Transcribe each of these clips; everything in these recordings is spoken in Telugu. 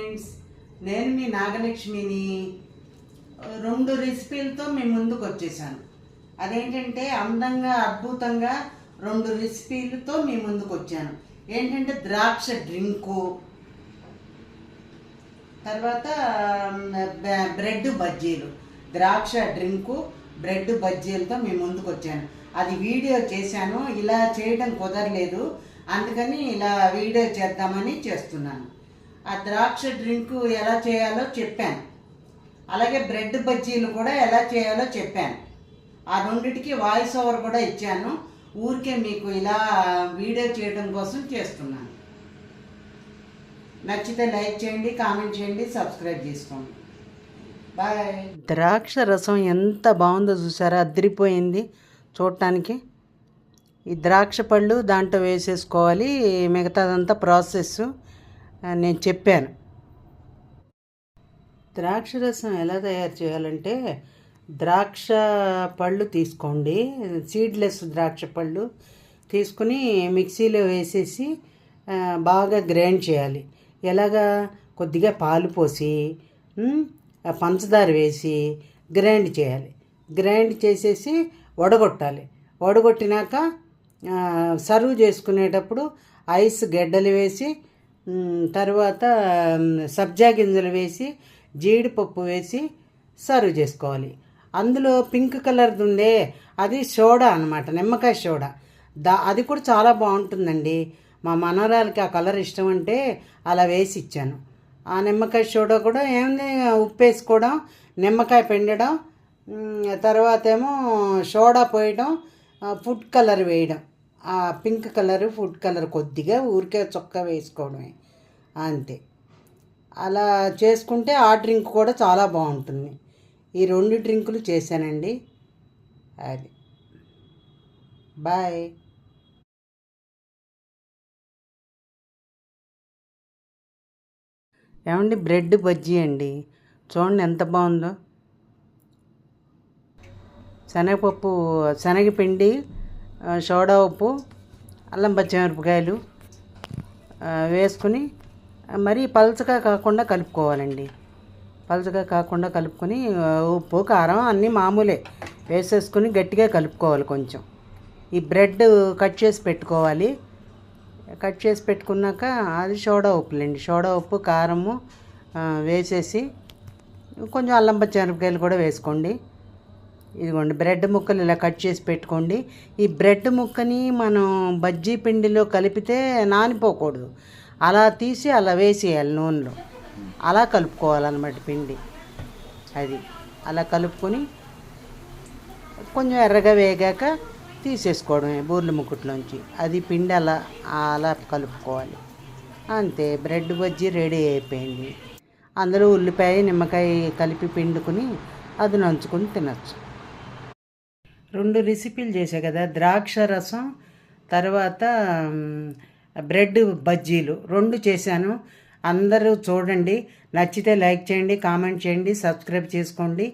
ఫ్రెండ్స్, నేను మీ నాగలక్ష్మిని 2 రెసిపీలతో మీ ముందుకు వచ్చేసాను. అదేంటంటే అందంగా అద్భుతంగా 2 రెసిపీలతో మీ ముందుకు వచ్చాను. ఏంటంటే ద్రాక్ష డ్రింకు, తర్వాత బ్రెడ్ బజ్జీలు. ద్రాక్ష డ్రింకు, బ్రెడ్ బజ్జీలతో మీ ముందుకు వచ్చాను. అది వీడియో చేశాను, ఇలా చేయడం కుదరలేదు, అందుకని ఇలా వీడియో చేద్దామని చేస్తున్నాను. ఆ ద్రాక్ష డ్రింకు ఎలా చేయాలో చెప్పాను, అలాగే బ్రెడ్ బజ్జీలు కూడా ఎలా చేయాలో చెప్పాను. ఆ రెండిటికి వాయిస్ ఓవర్ కూడా ఇచ్చాను. ఊరికే మీకు ఇలా వీడియో చేయడం కోసం చేస్తున్నాను. నచ్చితే లైక్ చేయండి, కామెంట్ చేయండి, సబ్స్క్రైబ్ చేసుకోండి. బాయ్. ద్రాక్ష రసం ఎంత బాగుందో చూసారా, అదిరిపోయింది చూడటానికి. ఈ ద్రాక్ష పళ్ళు దాంట్లో వేసేసుకోవాలి, మిగతాదంతా ప్రాసెస్ నేను చెప్పాను. ద్రాక్ష రసం ఎలా తయారు చేయాలంటే, ద్రాక్ష పళ్ళు తీసుకోండి, సీడ్లెస్ ద్రాక్ష పళ్ళు తీసుకుని మిక్సీలో వేసేసి బాగా గ్రైండ్ చేయాలి. ఎలాగా, కొద్దిగా పాలు పోసి పంచదార వేసి గ్రైండ్ చేయాలి. గ్రైండ్ చేసేసి వడగొట్టాలి. వడగొట్టినాక సర్వ్ చేసుకునేటప్పుడు ఐస్ గడ్డలు వేసి, తర్వాత సబ్జా గింజలు వేసి, జీడిపప్పు వేసి సర్వ్ చేసుకోవాలి. అందులో పింక్ కలర్ది ఉందే, అది సోడా అన్నమాట, నిమ్మకాయ సోడా. అది కూడా చాలా బాగుంటుందండి. మా మనవరాలకి ఆ కలర్ ఇష్టం అంటే అలా వేసి ఇచ్చాను. ఆ నిమ్మకాయ సోడా కూడా ఏముంది, ఉప్పు వేసుకోవడం, నిమ్మకాయ పిండడం, తర్వాత ఏమో సోడా పోయడం, ఫుడ్ కలర్ వేయడం. ఆ పింక్ కలర్, ఫుడ్ కలర్ కొద్దిగా ఊరికే చొక్క వేసుకోవడమే, అంతే. అలా చేసుకుంటే ఆ డ్రింక్ కూడా చాలా బాగుంటుంది. ఈ 2 డ్రింకులు చేశానండి. అది బాయ్. ఏమండి, బ్రెడ్ బజ్జీ అండి, చూడండి ఎంత బాగుందో. శనగపప్పు, శనగపిండి, సోడా ఉప్పు, అల్లం పచ్చిమిరపకాయలు వేసుకుని మరీ పలచగా కాకుండా కలుపుకోవాలండి. పలచగా కాకుండా కలుపుకొని ఉప్పు కారం అన్నీ మామూలే వేసేసుకుని గట్టిగా కలుపుకోవాలి. కొంచెం ఈ బ్రెడ్ కట్ చేసి పెట్టుకోవాలి. కట్ చేసి పెట్టుకున్నాక అది సోడా ఉప్పులండి, సోడా ఉప్పు కారము వేసేసి కొంచెం అల్లం పచ్చిమిరపకాయలు కూడా వేసుకోండి. ఇదిగోండి, బ్రెడ్ ముక్కలు ఇలా కట్ చేసి పెట్టుకోండి. ఈ బ్రెడ్ ముక్కని మనం బజ్జీ పిండిలో కలిపితే నానిపోకూడదు, అలా తీసి అలా వేసేయాలి నూనెలో. అలా కలుపుకోవాలన్నమాట పిండి. అది అలా కలుపుకొని కొంచెం ఎర్రగా వేగాక తీసేసుకోవడమే బూర్ల ముక్కుట్లోంచి. అది పిండి అలా అలా కలుపుకోవాలి, అంతే. బ్రెడ్ బజ్జీ రెడీ అయిపోయింది. అందులో ఉల్లిపాయ, నిమ్మకాయ కలిపి పిండుకుని అది నంచుకొని తినచ్చు. 2 రెసిపీలు చేసా కదా, ద్రాక్ష రసం తర్వాత బ్రెడ్ బజ్జీలు 2 చేశాను. అందరూ చూడండి, నచ్చితే లైక్ చేయండి, కామెంట్ చేయండి, సబ్స్క్రైబ్ చేసుకోండి.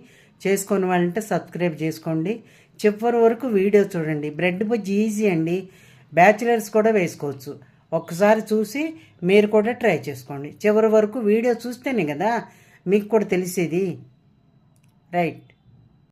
చేసుకొని వాళ్ళంటే సబ్స్క్రైబ్ చేసుకోండి. చివరి వరకు వీడియో చూడండి. బ్రెడ్ బజ్జీ ఈజీ అండి, బ్యాచిలర్స్ కూడా వేసుకోవచ్చు. ఒక్కసారి చూసి మీరు కూడా ట్రై చేసుకోండి. చివరి వరకు వీడియో చూస్తేనే కదా మీకు కూడా తెలిసేది. రైట్.